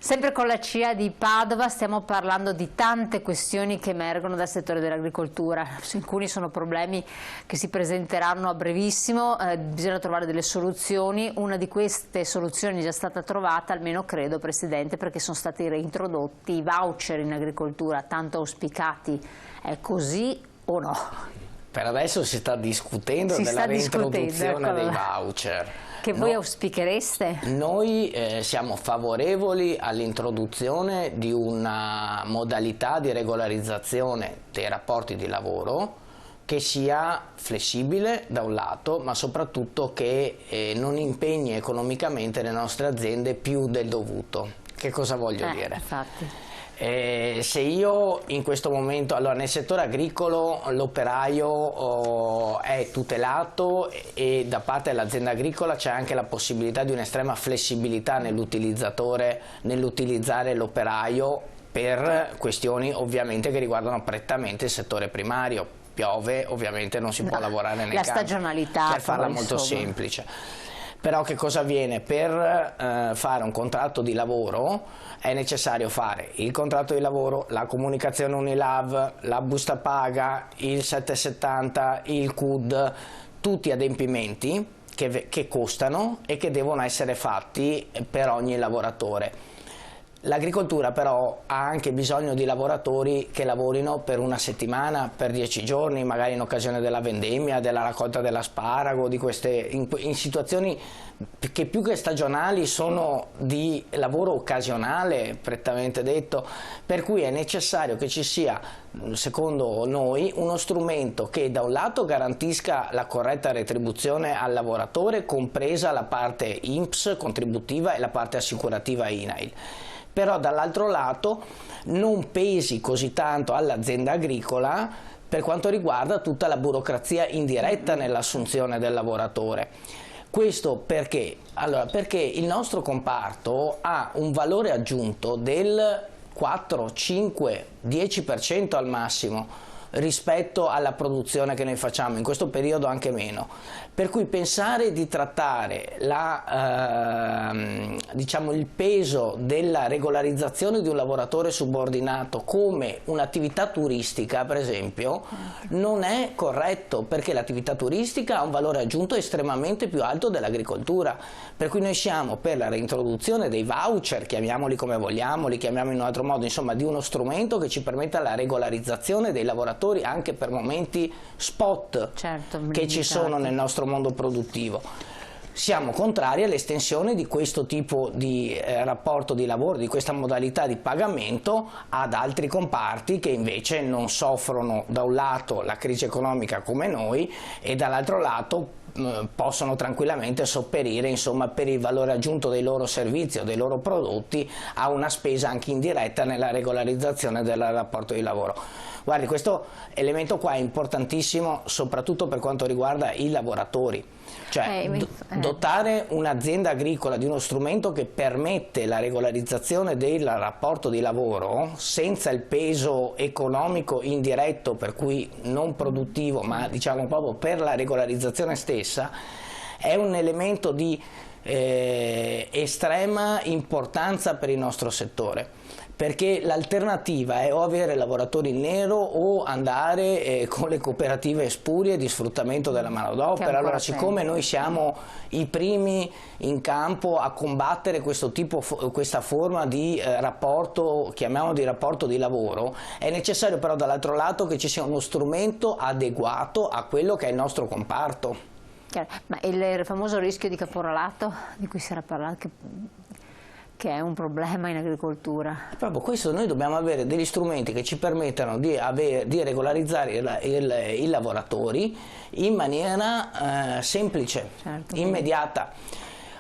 Sempre con la CIA di Padova stiamo parlando di tante questioni che emergono dal settore dell'agricoltura. Alcuni sono problemi che si presenteranno a brevissimo, bisogna trovare delle soluzioni. Una di queste soluzioni è già stata trovata, almeno credo, Presidente, perché sono stati reintrodotti i voucher in agricoltura, tanto auspicati. È così o no? Per adesso si sta discutendo della reintroduzione dei voucher. Che voi auspichereste? Noi siamo favorevoli all'introduzione di una modalità di regolarizzazione dei rapporti di lavoro che sia flessibile da un lato, ma soprattutto che non impegni economicamente le nostre aziende più del dovuto. Che cosa voglio dire? Infatti. Se io in questo momento, allora nel settore agricolo l'operaio è tutelato e da parte dell'azienda agricola c'è anche la possibilità di un'estrema flessibilità nell'utilizzare l'operaio per questioni ovviamente che riguardano prettamente il settore primario. Piove, ovviamente non si può lavorare nel campo. La stagionalità. Per farla molto semplice. Però che cosa avviene? Per fare un contratto di lavoro è necessario fare il contratto di lavoro, la comunicazione Unilav, la busta paga, il 770, il CUD, tutti adempimenti che costano e che devono essere fatti per ogni lavoratore. L'agricoltura però ha anche bisogno di lavoratori che lavorino per una settimana, per 10 giorni, magari in occasione della vendemmia, della raccolta dell'asparago, in situazioni che più che stagionali sono di lavoro occasionale, prettamente detto, per cui è necessario che ci sia, secondo noi, uno strumento che da un lato garantisca la corretta retribuzione al lavoratore, compresa la parte INPS contributiva e la parte assicurativa INAIL. Però dall'altro lato non pesi così tanto all'azienda agricola per quanto riguarda tutta la burocrazia indiretta nell'assunzione del lavoratore. Questo perché? Allora, perché il nostro comparto ha un valore aggiunto del 4, 5, 10% al massimo rispetto alla produzione che noi facciamo, in questo periodo anche meno. Per cui pensare di trattare diciamo, il peso della regolarizzazione di un lavoratore subordinato come un'attività turistica, per esempio, non è corretto, perché l'attività turistica ha un valore aggiunto estremamente più alto dell'agricoltura. Per cui noi siamo per la reintroduzione dei voucher, chiamiamoli come vogliamo, li chiamiamo in un altro modo, insomma di uno strumento che ci permetta la regolarizzazione dei lavoratori anche per momenti spot che ci sono nel nostro mondo produttivo. Siamo contrari all'estensione di questo tipo di rapporto di lavoro, di questa modalità di pagamento ad altri comparti che invece non soffrono da un lato la crisi economica come noi e dall'altro lato possono tranquillamente sopperire, insomma, per il valore aggiunto dei loro servizi o dei loro prodotti a una spesa anche indiretta nella regolarizzazione del rapporto di lavoro. Guardi, questo elemento qua è importantissimo soprattutto per quanto riguarda i lavoratori, cioè dotare un'azienda agricola di uno strumento che permette la regolarizzazione del rapporto di lavoro senza il peso economico indiretto, per cui non produttivo, ma diciamo proprio per la regolarizzazione stessa, è un elemento di estrema importanza per il nostro settore. Perché l'alternativa è o avere lavoratori in nero o andare con le cooperative spurie di sfruttamento della manodopera. Allora, siccome noi siamo i primi in campo a combattere questa forma di rapporto, chiamiamolo di rapporto di lavoro, è necessario però dall'altro lato che ci sia uno strumento adeguato a quello che è il nostro comparto. Ma il famoso rischio di caporalato di cui si era parlato, che è un problema in agricoltura. Proprio questo, noi dobbiamo avere degli strumenti che ci permettano di regolarizzare i lavoratori in maniera semplice, immediata.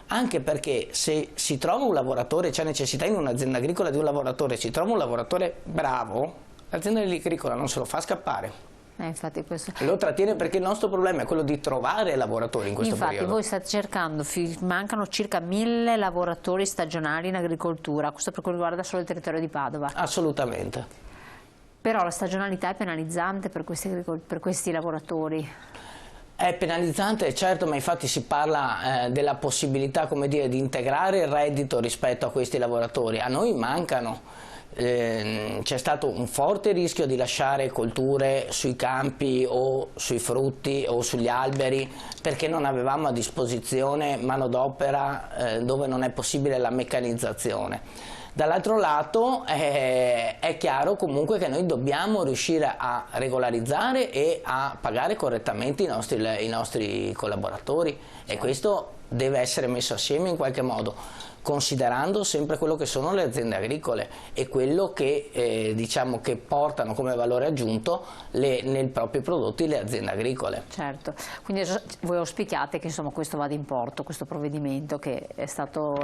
Anche perché se si trova un lavoratore, c'è necessità in un'azienda agricola di un lavoratore, si trova un lavoratore bravo, l'azienda agricola non se lo fa scappare. Infatti questo... Lo trattiene, perché il nostro problema è quello di trovare lavoratori in questo periodo. Infatti voi state cercando, mancano circa 1000 lavoratori stagionali in agricoltura, questo per quanto riguarda solo il territorio di Padova. Assolutamente. Però la stagionalità è penalizzante per questi lavoratori. È penalizzante, certo, ma infatti si parla della possibilità, come dire, di integrare il reddito rispetto a questi lavoratori. A noi mancano. C'è stato un forte rischio di lasciare colture sui campi o sui frutti o sugli alberi perché non avevamo a disposizione manodopera dove non è possibile la meccanizzazione. Dall'altro lato è chiaro comunque che noi dobbiamo riuscire a regolarizzare e a pagare correttamente i nostri collaboratori, e questo deve essere messo assieme in qualche modo, considerando sempre quello che sono le aziende agricole e quello che, diciamo, che portano come valore aggiunto nei propri prodotti le aziende agricole. Certo, quindi voi auspicate che insomma questo vada in porto, questo provvedimento che è stato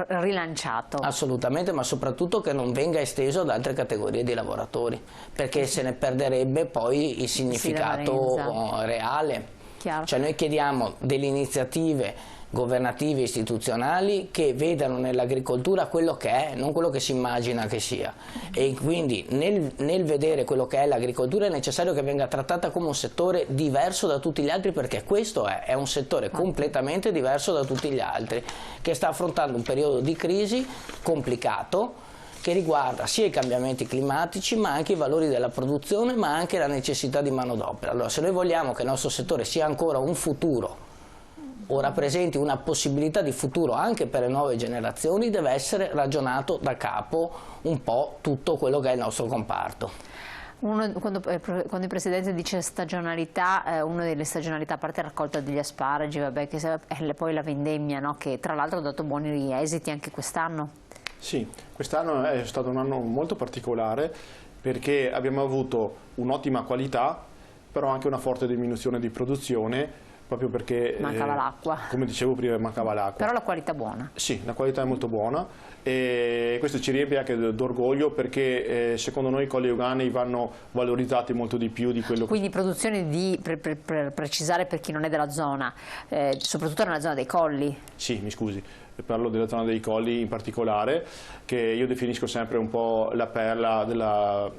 rilanciato? Assolutamente, ma soprattutto che non venga esteso ad altre categorie di lavoratori, perché se ne perderebbe poi il significato reale. Chiaro. Cioè noi chiediamo delle iniziative governative e istituzionali che vedano nell'agricoltura quello che è, non quello che si immagina che sia, e quindi nel vedere quello che è l'agricoltura è necessario che venga trattata come un settore diverso da tutti gli altri, perché questo è un settore completamente diverso da tutti gli altri, che sta affrontando un periodo di crisi complicato che riguarda sia i cambiamenti climatici ma anche i valori della produzione, ma anche la necessità di manodopera. Allora, se noi vogliamo che il nostro settore sia ancora un futuro o rappresenti una possibilità di futuro anche per le nuove generazioni, deve essere ragionato da capo un po' tutto quello che è il nostro comparto. Quando il Presidente dice stagionalità, una delle stagionalità, a parte la raccolta degli asparagi, vabbè, che è poi la vendemmia, no? Che tra l'altro ha dato buoni esiti anche quest'anno. Sì, quest'anno è stato un anno molto particolare perché abbiamo avuto un'ottima qualità, però anche una forte diminuzione di produzione, proprio perché mancava l'acqua. Come dicevo prima, mancava l'acqua. Però la qualità è buona. Sì, la qualità è molto buona e questo ci riempie anche d'orgoglio, perché secondo noi i colli euganei vanno valorizzati molto di più di quello che... Quindi produzione di, per precisare per chi non è della zona, soprattutto nella zona dei colli. Sì, mi scusi, parlo della zona dei colli in particolare, che io definisco sempre un po' la perla della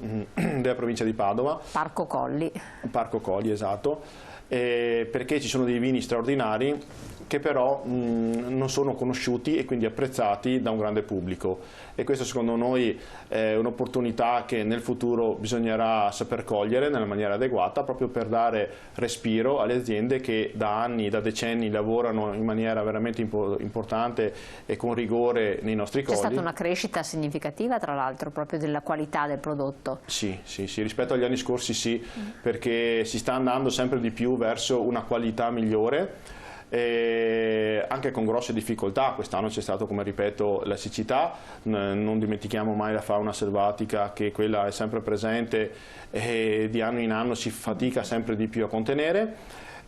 provincia di Padova. Parco Colli. Parco Colli, esatto. Perché ci sono dei vini straordinari che però non sono conosciuti e quindi apprezzati da un grande pubblico, e questo secondo noi è un'opportunità che nel futuro bisognerà saper cogliere nella maniera adeguata, proprio per dare respiro alle aziende che da anni, da decenni lavorano in maniera veramente importante e con rigore nei nostri colli. C'è stata una crescita significativa tra l'altro proprio della qualità del prodotto? Sì, rispetto agli anni scorsi sì, perché si sta andando sempre di più verso una qualità migliore, anche con grosse difficoltà. Quest'anno c'è stato, come ripeto, la siccità, non dimentichiamo mai la fauna selvatica, che quella è sempre presente e di anno in anno si fatica sempre di più a contenere.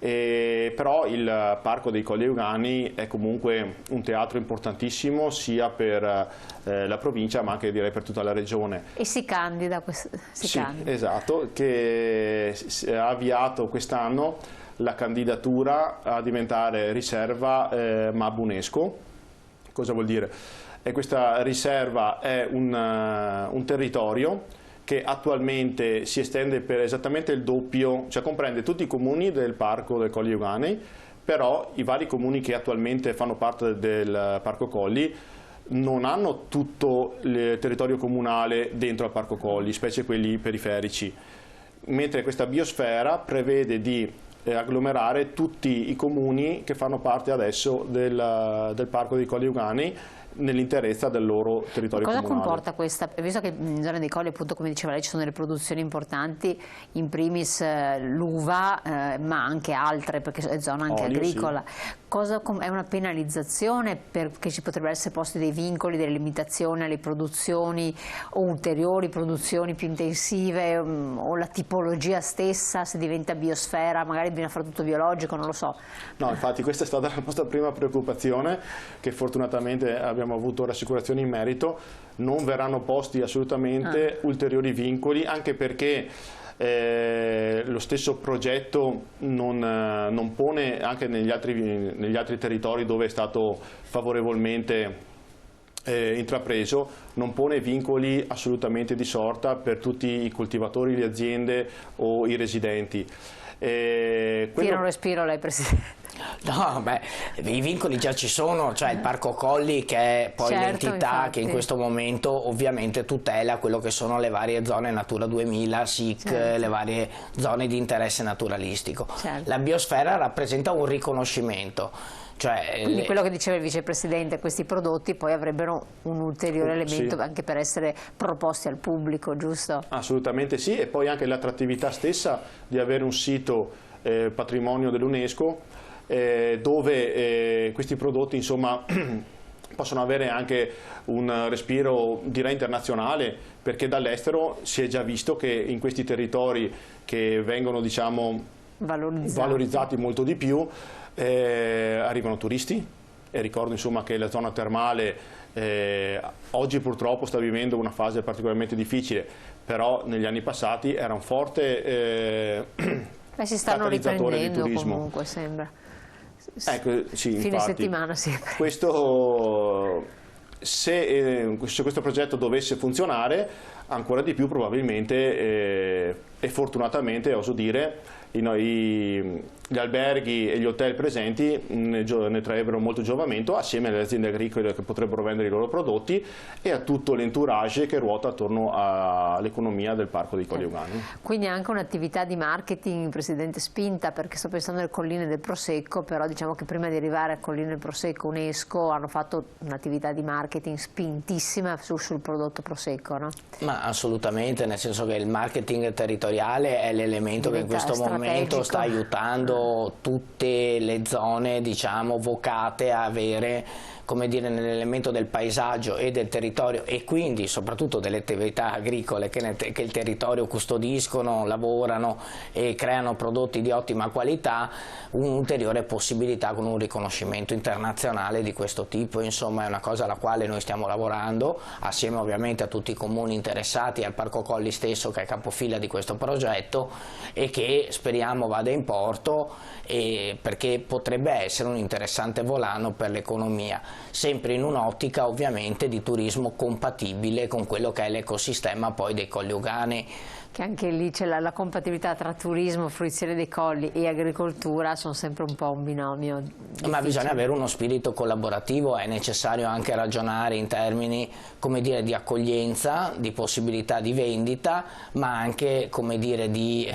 Però il Parco dei Colli Euganei è comunque un teatro importantissimo sia per la provincia ma anche direi per tutta la regione. E si candida? Sì, esatto, che ha avviato quest'anno la candidatura a diventare riserva MAB UNESCO. Cosa vuol dire? Questa riserva è un territorio che attualmente si estende per esattamente il doppio, cioè comprende tutti i comuni del Parco dei Colli Euganei, però i vari comuni che attualmente fanno parte del Parco Colli non hanno tutto il territorio comunale dentro al Parco Colli, specie quelli periferici, mentre questa biosfera prevede di agglomerare tutti i comuni che fanno parte adesso del Parco dei Colli Euganei nell'interezza del loro territorio comunale. Cosa comporta questa? Visto che in zona dei colli, appunto, come diceva lei, ci sono delle produzioni importanti, in primis l'uva, ma anche altre, perché è zona anche agricola. Sì. È una penalizzazione perché ci potrebbero essere posti dei vincoli, delle limitazioni alle produzioni o ulteriori produzioni più intensive, o la tipologia stessa, se diventa biosfera, magari bisogna fare tutto biologico, non lo so. No, infatti questa è stata la nostra prima preoccupazione, che fortunatamente abbiamo avuto rassicurazioni in merito. Non verranno posti assolutamente ulteriori vincoli, anche perché lo stesso progetto non pone, anche negli altri territori dove è stato favorevolmente intrapreso, non pone vincoli assolutamente di sorta per tutti i coltivatori, le aziende o i residenti. Tira un respiro lei, Presidente. No, beh, i vincoli già ci sono, cioè il Parco Colli, che è poi l'entità infatti, che in questo momento ovviamente tutela quello che sono le varie zone Natura 2000, SIC, le varie zone di interesse naturalistico. La biosfera rappresenta un riconoscimento. Quindi quello che diceva il Vicepresidente, questi prodotti poi avrebbero un ulteriore elemento anche per essere proposti al pubblico, giusto? Assolutamente sì, e poi anche l'attrattività stessa di avere un sito patrimonio dell'UNESCO dove questi prodotti insomma possono avere anche un respiro, direi, internazionale, perché dall'estero si è già visto che in questi territori che vengono, diciamo, valorizzati molto di più, arrivano turisti, e ricordo insomma che la zona termale oggi purtroppo sta vivendo una fase particolarmente difficile, però negli anni passati era un forte si stanno catalizzatore di riprendendo turismo. comunque, sembra. Ecco, sì, fine infatti, settimana sempre. Se questo progetto dovesse funzionare, ancora di più probabilmente e fortunatamente, oso dire, gli alberghi e gli hotel presenti ne trarrebbero molto giovamento, assieme alle aziende agricole che potrebbero vendere i loro prodotti e a tutto l'entourage che ruota attorno all'economia del Parco dei Colli Euganei. Quindi anche un'attività di marketing, Presidente, spinta, perché sto pensando alle colline del Prosecco, però diciamo che prima di arrivare a Colline del Prosecco UNESCO hanno fatto un'attività di marketing spintissima sul prodotto Prosecco, no? Ma assolutamente, nel senso che il marketing territoriale è l'elemento che in questo momento sta aiutando tutte le zone, diciamo, vocate a avere, come dire, nell'elemento del paesaggio e del territorio, e quindi soprattutto delle attività agricole che il territorio custodiscono, lavorano e creano prodotti di ottima qualità, un'ulteriore possibilità con un riconoscimento internazionale di questo tipo. Insomma, è una cosa alla quale noi stiamo lavorando assieme ovviamente a tutti i comuni interessati, al Parco Colli stesso che è capofila di questo progetto e che speriamo vada in porto, perché potrebbe essere un interessante volano per l'economia, sempre in un'ottica ovviamente di turismo compatibile con quello che è l'ecosistema poi dei Colli Euganei. Che anche lì c'è la compatibilità tra turismo, fruizione dei colli e agricoltura, sono sempre un po' un binomio difficile. Ma bisogna avere uno spirito collaborativo, è necessario anche ragionare in termini, come dire, di accoglienza, di possibilità di vendita, ma anche, come dire, di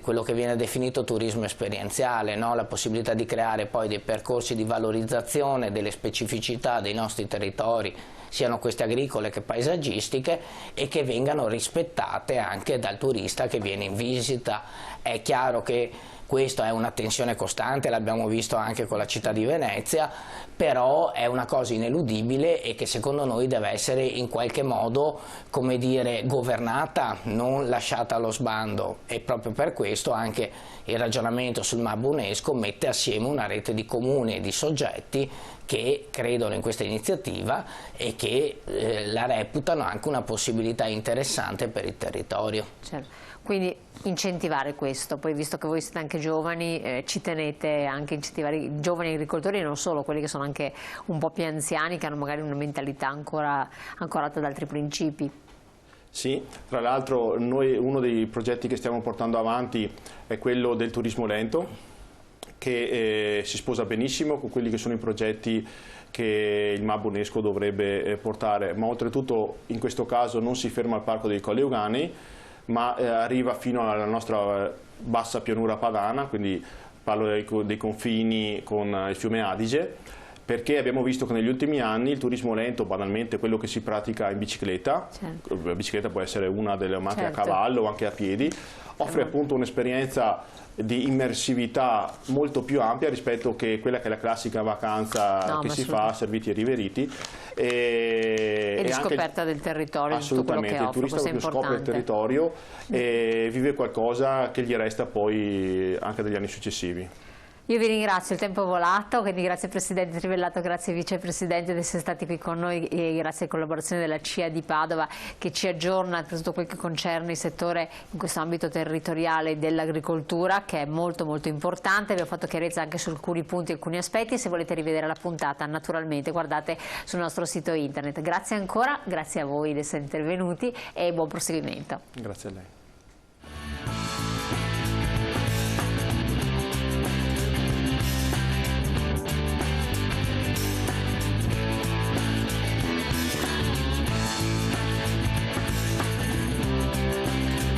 quello che viene definito turismo esperienziale, no? La possibilità di creare poi dei percorsi di valorizzazione delle specificità dei nostri territori, siano queste agricole che paesaggistiche, e che vengano rispettate anche dal turista che viene in visita. È chiaro che questa è una tensione costante, l'abbiamo visto anche con la città di Venezia, però è una cosa ineludibile e che secondo noi deve essere in qualche modo, come dire, governata, non lasciata allo sbando, e proprio per questo anche il ragionamento sul MAB UNESCO mette assieme una rete di comuni e di soggetti che credono in questa iniziativa e che la reputano anche una possibilità interessante per il territorio. Certo. Quindi incentivare questo, poi visto che voi siete anche giovani, ci tenete anche a incentivare i giovani agricoltori e non solo, quelli che sono anche un po' più anziani, che hanno magari una mentalità ancora ancorata ad altri principi. Sì, tra l'altro noi uno dei progetti che stiamo portando avanti è quello del turismo lento, che si sposa benissimo con quelli che sono i progetti che il MAB UNESCO dovrebbe portare, ma oltretutto in questo caso non si ferma al Parco dei Colli Euganei, ma arriva fino alla nostra bassa pianura padana, quindi parlo dei confini con il fiume Adige, perché abbiamo visto che negli ultimi anni il turismo lento, banalmente quello che si pratica in bicicletta, la bicicletta può essere una delle macchine a cavallo o anche a piedi, offre appunto un'esperienza di immersività molto più ampia rispetto che quella che è la classica vacanza che si fa serviti e riveriti, e di scoperta del territorio. Assolutamente, il turista che scopre il territorio e vive qualcosa che gli resta poi anche degli anni successivi. Io vi ringrazio, il tempo è volato, quindi grazie Presidente Trivellato, grazie Vicepresidente di essere stati qui con noi e grazie alla collaborazione della CIA di Padova che ci aggiorna per tutto quel che concerne il settore in questo ambito territoriale dell'agricoltura, che è molto molto importante. Abbiamo fatto chiarezza anche su alcuni punti, alcuni aspetti. Se volete rivedere la puntata, naturalmente guardate sul nostro sito internet. Grazie ancora, grazie a voi di essere intervenuti e buon proseguimento. Grazie a lei.